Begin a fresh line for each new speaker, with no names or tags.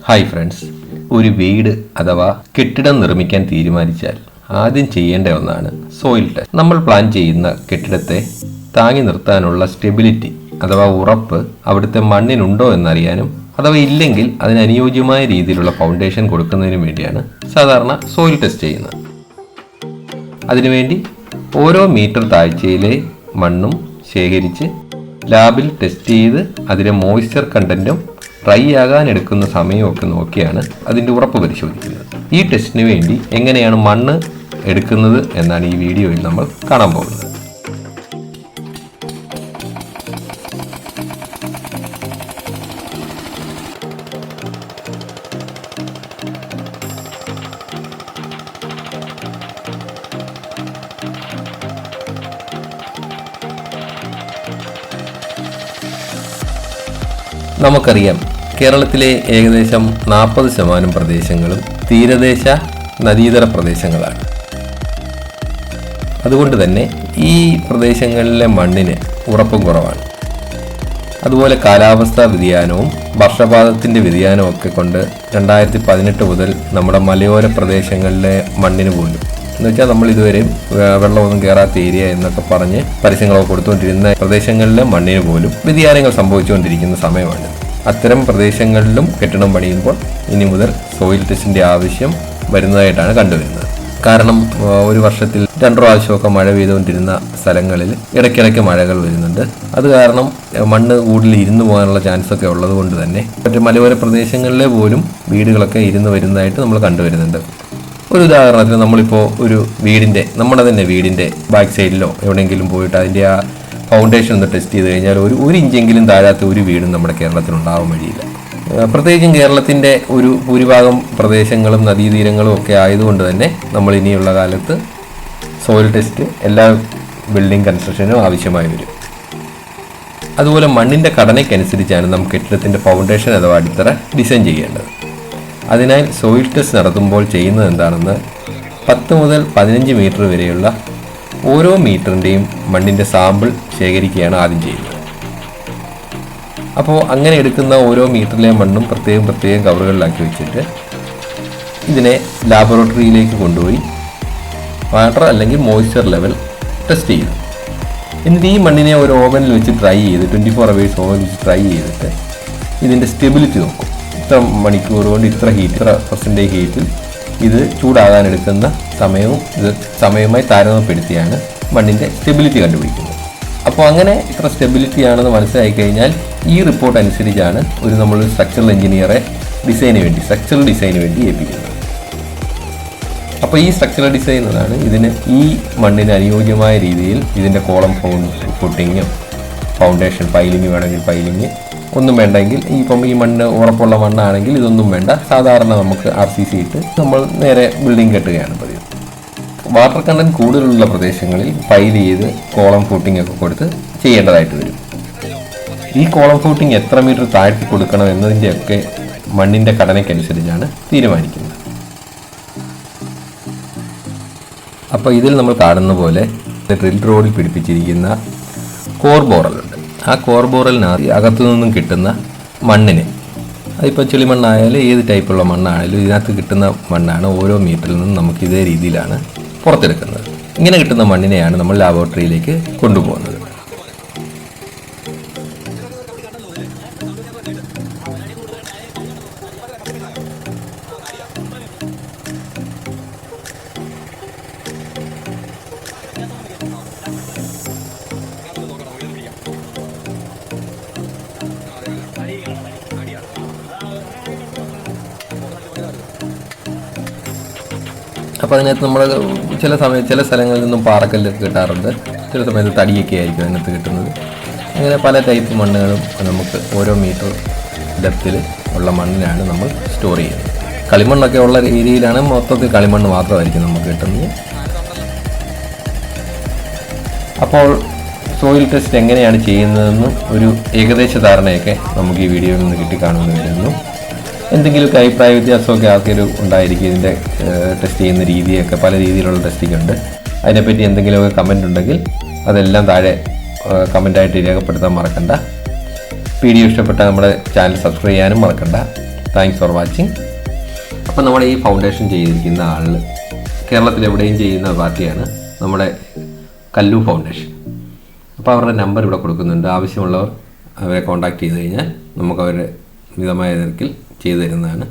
Hi friends, ഒരു വീട് അഥവാ കെട്ടിടം നിർമ്മിക്കാൻ തീരുമാനിച്ചാൽ ആദ്യം ചെയ്യേണ്ട ഒന്നാണ് സോയിൽ ടെസ്റ്റ്. നമ്മൾ പ്ലാൻ ചെയ്യുന്ന കെട്ടിടത്തെ താങ്ങി നിർത്താനുള്ള സ്റ്റെബിലിറ്റി അഥവാ ഉറപ്പ് അവിടുത്തെ മണ്ണിനുണ്ടോ എന്നറിയാനും അഥവാ ഇല്ലെങ്കിൽ അതിനനുയോജ്യമായ രീതിയിലുള്ള ഫൗണ്ടേഷൻ കൊടുക്കുന്നതിനും വേണ്ടിയാണ് സാധാരണ സോയിൽ ടെസ്റ്റ് ചെയ്യുന്നത്. അതിനുവേണ്ടി ഓരോ മീറ്റർ താഴ്ചയിലെ മണ്ണും ശേഖരിച്ച് ലാബിൽ ടെസ്റ്റ് ചെയ്ത് അതിലെ മോയ്സ്ചർ കണ്ടന്റും ഡ്രൈ ആകാൻ എടുക്കുന്ന സമയമൊക്കെ നോക്കിയാണ് അതിൻ്റെ ഉറപ്പ് പരിശോധിക്കുന്നത്. ഈ ടെസ്റ്റിന് വേണ്ടി എങ്ങനെയാണ് മണ്ണ് എടുക്കുന്നത് എന്നാണ് ഈ വീഡിയോയിൽ നമ്മൾ കാണാൻ പോകുന്നത്. നമുക്കറിയാം, കേരളത്തിലെ ഏകദേശം 40% പ്രദേശങ്ങളും തീരദേശ നദീതട പ്രദേശങ്ങളാണ്. അതുകൊണ്ട് തന്നെ ഈ പ്രദേശങ്ങളിലെ മണ്ണിന് ഉറപ്പും കുറവാണ്. അതുപോലെ കാലാവസ്ഥാ വ്യതിയാനവും വർഷപാതത്തിൻ്റെ വ്യതിയാനവും ഒക്കെ കൊണ്ട് 2018 മുതൽ നമ്മുടെ മലയോര പ്രദേശങ്ങളിലെ മണ്ണിന് പോലും എന്നുവെച്ചാൽ നമ്മൾ ഇതുവരെ വെള്ളമൊന്നും കയറാത്ത ഏരിയ എന്നൊക്കെ പറഞ്ഞ് പരസ്യങ്ങളൊക്കെ കൊടുത്തുകൊണ്ടിരുന്ന പ്രദേശങ്ങളിലെ മണ്ണിന് പോലും വ്യതിയാനങ്ങൾ സംഭവിച്ചുകൊണ്ടിരിക്കുന്ന സമയമാണ്. അത്തരം പ്രദേശങ്ങളിലും കെട്ടിടം പണിയുമ്പോൾ ഇനി മുതൽ സോയിൽ ടെസ്റ്റിൻ്റെ ആവശ്യം വരുന്നതായിട്ടാണ് കണ്ടുവരുന്നത്. കാരണം ഒരു വർഷത്തിൽ 2 പ്രാവശ്യമൊക്കെ മഴ പെയ്തുകൊണ്ടിരുന്ന സ്ഥലങ്ങളിൽ ഇടയ്ക്കിടയ്ക്ക് മഴകൾ വരുന്നുണ്ട്. അത് കാരണം മണ്ണ് കൂടുതൽ ഇരുന്ന് പോകാനുള്ള ചാൻസൊക്കെ ഉള്ളത് കൊണ്ട് തന്നെ മറ്റ് മലയോര പ്രദേശങ്ങളിലെ പോലും വീടുകളൊക്കെ ഇരുന്ന് വരുന്നതായിട്ട് നമ്മൾ കണ്ടുവരുന്നുണ്ട്. ഒരു ഉദാഹരണത്തിന് നമ്മളിപ്പോൾ ഒരു നമ്മുടെ തന്നെ വീടിൻ്റെ ബാക്ക് സൈഡിലോ എവിടെയെങ്കിലും പോയിട്ട് അതിൻ്റെ ആ ഫൗണ്ടേഷൻ ഒന്ന് ടെസ്റ്റ് ചെയ്ത് കഴിഞ്ഞാൽ ഒരു ഇഞ്ചെങ്കിലും താഴാത്ത ഒരു വീടും നമ്മുടെ കേരളത്തിലുണ്ടാവാൻ വഴിയില്ല. പ്രത്യേകിച്ചും കേരളത്തിൻ്റെ ഒരു ഭൂരിഭാഗം പ്രദേശങ്ങളും നദീതീരങ്ങളും ഒക്കെ ആയതുകൊണ്ട് തന്നെ നമ്മൾ ഇനിയുള്ള കാലത്ത് സോയിൽ ടെസ്റ്റ് എല്ലാ ബിൽഡിംഗ് കൺസ്ട്രക്ഷനും ആവശ്യമായി വരും. അതുപോലെ മണ്ണിൻ്റെ ഘടനയ്ക്കനുസരിച്ചാണ് നമുക്ക് കെട്ടിടത്തിൻ്റെ ഫൗണ്ടേഷൻ അഥവാ അടിത്തറ ഡിസൈൻ ചെയ്യേണ്ടത്. അതിനാൽ സോയിൽ ടെസ്റ്റ് നടത്തുമ്പോൾ ചെയ്യുന്നത് എന്താണെന്ന് 10 മുതൽ 15 മീറ്റർ വരെയുള്ള ഓരോ മീറ്ററിൻ്റെയും മണ്ണിൻ്റെ സാമ്പിൾ ശേഖരിക്കുകയാണ് ആദ്യം ചെയ്യുന്നത്. അപ്പോൾ അങ്ങനെ എടുക്കുന്ന ഓരോ മീറ്ററിലെ മണ്ണും പ്രത്യേകം കവറുകളിലാക്കി വെച്ചിട്ട് ഇതിനെ ലാബോറട്ടറിയിലേക്ക് കൊണ്ടുപോയി വാട്ടർ അല്ലെങ്കിൽ മോയ്സ്ചർ ലെവൽ ടെസ്റ്റ് ചെയ്യും. എന്നിട്ട് ഈ മണ്ണിനെ ഒരു ഓവനിൽ വെച്ച് ഡ്രൈ ചെയ്ത് 24 hours ഓവനിൽ വെച്ച് ഡ്രൈ ചെയ്തിട്ട് ഇതിൻ്റെ സ്റ്റെബിലിറ്റി നോക്കും. ഇത്ര മണിക്കൂർ കൊണ്ട് ഇത്ര % ഹീറ്റിൽ ഇത് ചൂടാകാനെടുക്കുന്ന സമയവുമായി താരതമ്യപ്പെടുത്തിയാണ് മണ്ണിൻ്റെ സ്റ്റെബിലിറ്റി കണ്ടുപിടിക്കുന്നത്. അപ്പോൾ അങ്ങനെ ഇത്ര സ്റ്റെബിലിറ്റി ആണെന്ന് മനസ്സിലാക്കി കഴിഞ്ഞാൽ ഈ റിപ്പോർട്ട് അനുസരിച്ചാണ് നമ്മൾ സ്ട്രക്ചറൽ എഞ്ചിനീയറെ സ്ട്രക്ചറൽ ഡിസൈന് വേണ്ടി ഏൽപ്പിക്കുന്നത്. അപ്പോൾ ഈ സ്ട്രക്ചറൽ ഡിസൈൻ എന്നാണ് ഈ മണ്ണിന് അനുയോജ്യമായ രീതിയിൽ ഇതിൻ്റെ കോളം ഫുട്ടിങ്ങും ഫൗണ്ടേഷൻ പൈലിങ് വേണമെങ്കിൽ പൈലിങ് ഒന്നും വേണ്ടെങ്കിൽ ഈ മണ്ണ് ഉറപ്പുള്ള മണ്ണാണെങ്കിൽ ഇതൊന്നും വേണ്ട. സാധാരണ നമുക്ക് RCC ഇട്ട് നമ്മൾ നേരെ ബിൽഡിംഗ് കെട്ടുകയാണ് പതിവ്. വാട്ടർ കണ്ടന്റ് കൂടുതലുള്ള പ്രദേശങ്ങളിൽ പൈൽ ചെയ്ത് കോളം ഫൂട്ടിംഗ് ഒക്കെ കൊടുത്ത് ചെയ്യേണ്ടതായിട്ട് വരും. ഈ കോളം ഫൂട്ടിംഗ് എത്ര മീറ്റർ താഴ്ത്തി കൊടുക്കണം എന്നതിൻ്റെയൊക്കെ മണ്ണിൻ്റെ ഘടനയ്ക്കനുസരിച്ചാണ് തീരുമാനിക്കുന്നത്. അപ്പോൾ ഇതിൽ നമ്മൾ കാണുന്ന പോലെ ഡ്രിൽ റോഡിൽ പിടിപ്പിച്ചിരിക്കുന്ന കോർ ബോറലുണ്ട്. ആ കോർ ബോറലിനകത്ത് അകത്തു നിന്നും കിട്ടുന്ന മണ്ണിന്, അതിപ്പോൾ ചെളിമണ്ണായാലും ഏത് ടൈപ്പുള്ള മണ്ണായാലും ഇതിനകത്ത് കിട്ടുന്ന മണ്ണാണ് ഓരോ മീറ്ററിൽ നിന്നും നമുക്ക് ഇതേ രീതിയിലാണ് പുറത്തെടുക്കുന്നത്. ഇങ്ങനെ കിട്ടുന്ന മണ്ണിനെയാണ് നമ്മൾ ലാബോറട്ടറിയിലേക്ക് കൊണ്ടുപോകുന്നത്. അപ്പോൾ അതിനകത്ത് നമ്മൾ ചില സ്ഥലങ്ങളിൽ നിന്നും പാറക്കല്ലൊക്കെ കിട്ടാറുണ്ട്. ചില സമയത്ത് തടിയൊക്കെ ആയിരിക്കും അതിനകത്ത് കിട്ടുന്നത്. അങ്ങനെ പല ടൈപ്പ് മണ്ണുകളും നമുക്ക് ഓരോ മീറ്റർ ഡെപ്തിൽ ഉള്ള മണ്ണിനാണ് നമ്മൾ സ്റ്റോർ ചെയ്യുന്നത്. കളിമണ്ണൊക്കെ ഉള്ള ഏരിയയിലാണ് മൊത്തത്തിൽ കളിമണ്ണ് മാത്രമായിരിക്കും നമുക്ക് കിട്ടുന്നത്. അപ്പോൾ സോയിൽ ടെസ്റ്റ് എങ്ങനെയാണ് ചെയ്യുന്നതെന്നും ഒരു ഏകദേശ ധാരണയൊക്കെ നമുക്ക് ഈ വീഡിയോയിൽ നിന്ന് കിട്ടിക്കാണുമെന്ന് കരുതുന്നു. എന്തെങ്കിലുമൊക്കെ അഭിപ്രായ വ്യത്യാസമൊക്കെ ആൾക്കാർ ഉണ്ടായിരിക്കും. ഇതിൻ്റെ ടെസ്റ്റ് ചെയ്യുന്ന രീതിയൊക്കെ പല രീതിയിലുള്ള ടെസ്റ്റിംഗ് ഉണ്ട്. അതിനെപ്പറ്റി എന്തെങ്കിലുമൊക്കെ കമൻ്റ് ഉണ്ടെങ്കിൽ അതെല്ലാം താഴെ കമൻ്റായിട്ട് രേഖപ്പെടുത്താൻ മറക്കണ്ട. വീഡിയോ ഇഷ്ടപ്പെട്ടാൽ നമ്മുടെ ചാനൽ സബ്സ്ക്രൈബ് ചെയ്യാനും മറക്കണ്ട. Thanks for watching. അപ്പോൾ നമ്മുടെ ഈ ഫൗണ്ടേഷൻ ചെയ്തിരിക്കുന്ന ആളിൽ കേരളത്തിൽ എവിടെയും ചെയ്യുന്ന പാർട്ടിയാണ് നമ്മുടെ കല്ലു ഫൗണ്ടേഷൻ. അപ്പോൾ അവരുടെ നമ്പർ ഇവിടെ കൊടുക്കുന്നുണ്ട്. ആവശ്യമുള്ളവർ അവരെ കോൺടാക്റ്റ് ചെയ്ത് കഴിഞ്ഞാൽ നമുക്ക് അവരെ മിതമായ നിരക്കിൽ ചെയ്തു തരുന്നതാണ്.